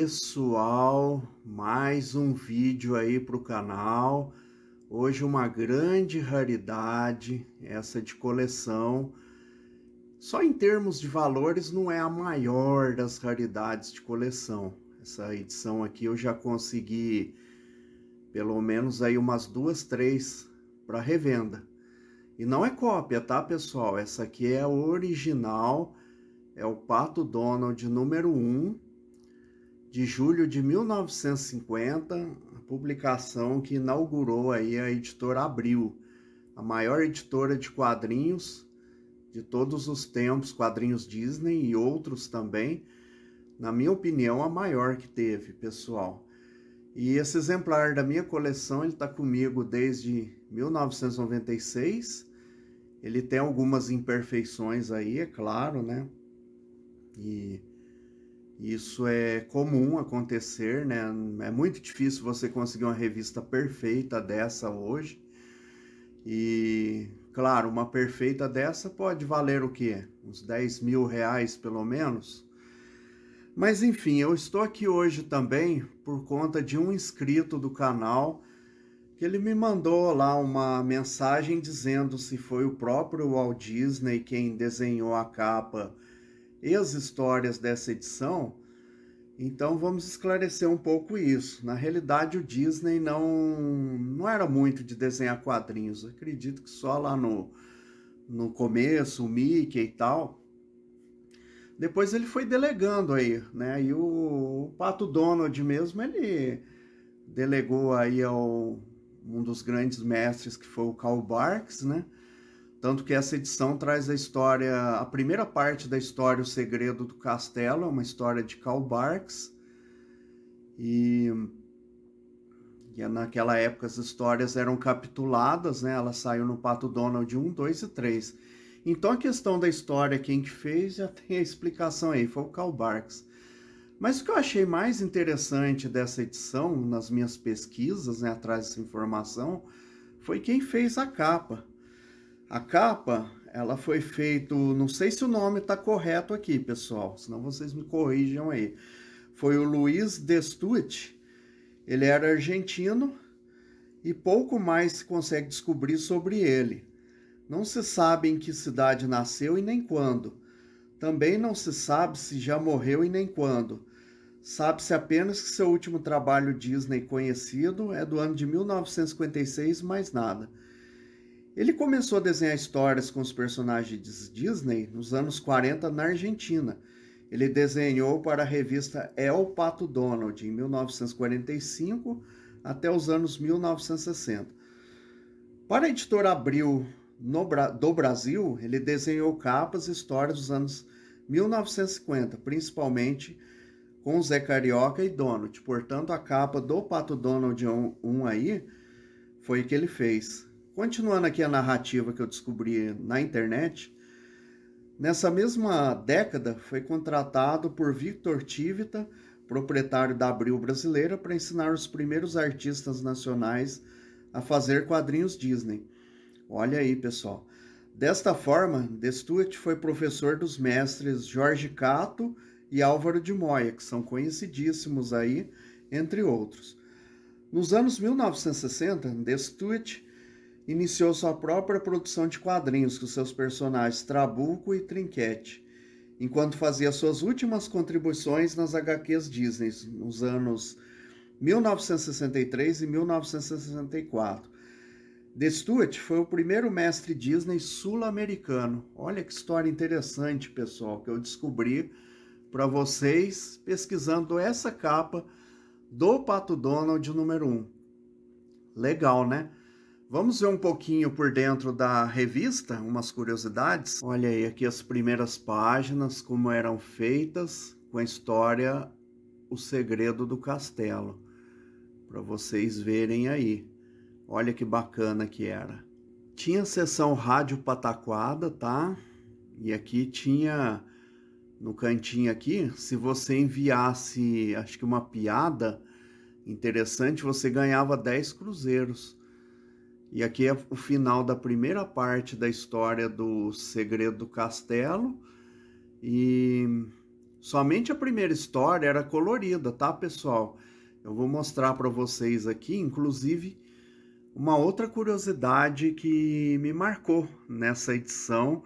pessoal, mais um vídeo aí para o canal. Hoje uma grande raridade, essa de coleção. Só em termos de valores não é a maior das raridades de coleção. Essa edição aqui eu já consegui pelo menos aí umas duas, três para revenda. E não é cópia, tá, pessoal? Essa aqui é a original, é o Pato Donald número 1, de julho de 1950, a publicação que inaugurou aí a editora Abril, a maior editora de quadrinhos de todos os tempos, quadrinhos Disney e outros também. Na minha opinião, a maior que teve, pessoal. E esse exemplar da minha coleção, ele está comigo desde 1996. Ele tem algumas imperfeições aí, é claro, né? E isso é comum acontecer, né? É muito difícil você conseguir uma revista perfeita dessa hoje. E, claro, uma perfeita dessa pode valer o quê? Uns 10 mil reais, pelo menos? Mas, enfim, eu estou aqui hoje também por conta de um inscrito do canal, que ele me mandou lá uma mensagem dizendo se foi o próprio Walt Disney quem desenhou a capa e as histórias dessa edição. Então vamos esclarecer um pouco isso. Na realidade, o Disney não era muito de desenhar quadrinhos. Eu acredito que só lá no começo, o Mickey e tal. Depois ele foi delegando aí, né? E o Pato Donald mesmo, ele delegou aí ao um dos grandes mestres, que foi o Carl Barks, né? Tanto que essa edição traz a história, a primeira parte da história, O Segredo do Castelo, é uma história de Carl Barks. E naquela época as histórias eram capituladas, né? Ela saiu no Pato Donald 1, 2 e 3. Então a questão da história, quem que fez, já tem a explicação aí, foi o Carl Barks. Mas o que eu achei mais interessante dessa edição, nas minhas pesquisas, né, atrás dessa informação, foi quem fez a capa. A capa, ela foi feita, não sei se o nome está correto aqui, pessoal, senão vocês me corrijam aí. Foi o Luiz Destutt, ele era argentino e pouco mais se consegue descobrir sobre ele. Não se sabe em que cidade nasceu e nem quando. Também não se sabe se já morreu e nem quando. Sabe-se apenas que seu último trabalho Disney conhecido é do ano de 1956, mais nada. Ele começou a desenhar histórias com os personagens Disney nos anos 40 na Argentina. Ele desenhou para a revista El Pato Donald em 1945 até os anos 1960. Para a editora Abril do Brasil, ele desenhou capas e histórias dos anos 1950, principalmente com Zé Carioca e Donald. Portanto, a capa do Pato Donald 1 aí foi o que ele fez. Continuando aqui a narrativa que eu descobri na internet, nessa mesma década foi contratado por Victor Tivita, proprietário da Abril brasileira, para ensinar os primeiros artistas nacionais a fazer quadrinhos Disney. Olha aí, pessoal. Desta forma, Destutt foi professor dos mestres Jorge Cato e Álvaro de Moya, que são conhecidíssimos aí, entre outros. Nos anos 1960, Destutt iniciou sua própria produção de quadrinhos com seus personagens Trabuco e Trinquete, enquanto fazia suas últimas contribuições nas HQs Disney, nos anos 1963 e 1964. Destutt foi o primeiro mestre Disney sul-americano. Olha que história interessante, pessoal, que eu descobri para vocês pesquisando essa capa do Pato Donald número 1. Legal, né? Vamos ver um pouquinho por dentro da revista, umas curiosidades. Olha aí, aqui as primeiras páginas, como eram feitas, com a história O Segredo do Castelo, para vocês verem aí. Olha que bacana que era. Tinha seção rádio pataquada, tá? E aqui tinha, no cantinho aqui, se você enviasse, acho que uma piada interessante, você ganhava 10 cruzeiros. E aqui é o final da primeira parte da história do Segredo do Castelo. E Somente a primeira história era colorida, tá, pessoal? Eu vou mostrar para vocês aqui, inclusive, uma outra curiosidade que me marcou nessa edição.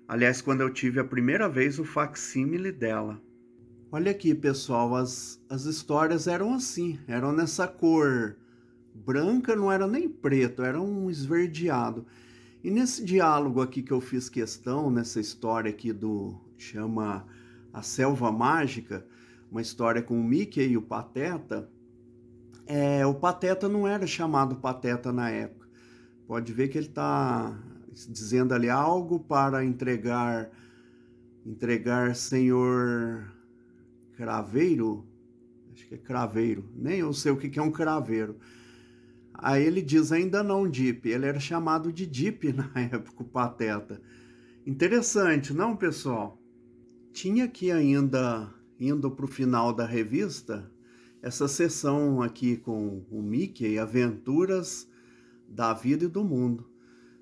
Aliás, quando eu tive a primeira vez o facsímile dela. Olha aqui, pessoal, as histórias eram assim, eram nessa cor branca, não era nem preto, era um esverdeado. E nesse diálogo aqui que eu fiz questão, nessa história aqui chama A Selva Mágica, uma história com o Mickey e o Pateta, o Pateta não era chamado Pateta na época. Pode ver que ele está dizendo ali algo para entregar senhor Craveiro, acho que é Craveiro, nem eu sei o que é um craveiro. Aí ele diz, ainda não, Dip. Ele era chamado de Dip na época, o Pateta. Interessante, não, pessoal? Tinha aqui ainda, indo para o final da revista, essa sessão aqui com o Mickey, Aventuras da Vida e do Mundo.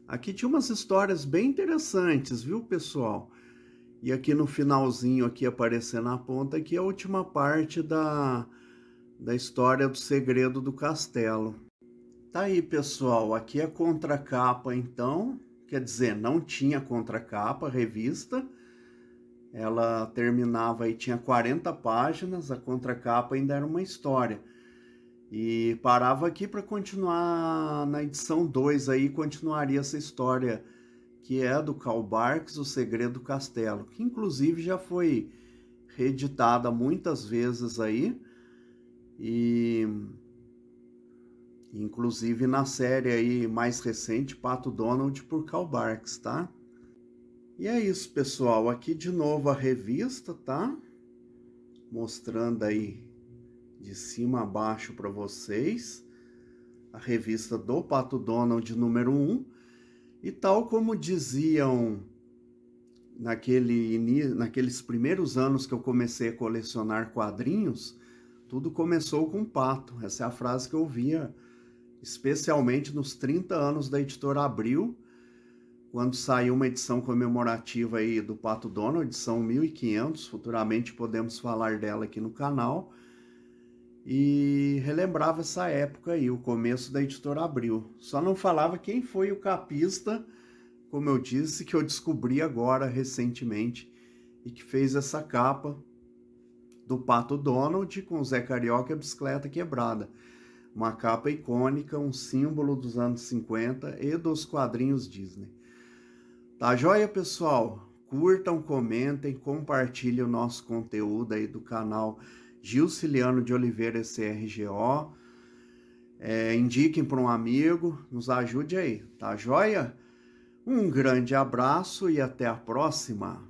Aqui tinha umas histórias bem interessantes, viu, pessoal? E aqui no finalzinho, aqui aparecendo na ponta, aqui é a última parte da história do Segredo do Castelo. Tá aí, pessoal, aqui é a contracapa, então, quer dizer, não tinha contracapa, a revista, ela terminava e tinha 40 páginas, a contracapa ainda era uma história. E parava aqui para continuar na edição 2 aí, continuaria essa história que é do Karl Barks, O Segredo do Castelo, que inclusive já foi reeditada muitas vezes aí, e inclusive na série aí mais recente, Pato Donald, por Karl Barks, tá? E é isso, pessoal, aqui de novo a revista, tá? Mostrando aí de cima a baixo para vocês, a revista do Pato Donald número 1, e tal como diziam naqueles primeiros anos que eu comecei a colecionar quadrinhos, tudo começou com o Pato. Essa é a frase que eu via, especialmente nos 30 anos da Editora Abril, quando saiu uma edição comemorativa aí do Pato Donald, edição 1500, futuramente podemos falar dela aqui no canal, e relembrava essa época aí, o começo da Editora Abril. Só não falava quem foi o capista, como eu disse, que eu descobri agora recentemente, e que fez essa capa do Pato Donald com o Zé Carioca e a bicicleta quebrada. Uma capa icônica, um símbolo dos anos 50 e dos quadrinhos Disney. Tá joia, pessoal? Curtam, comentem, compartilhem o nosso conteúdo aí do canal Gilciliano de Oliveira SRGO. Indiquem para um amigo, nos ajude aí, tá joia? Um grande abraço e até a próxima!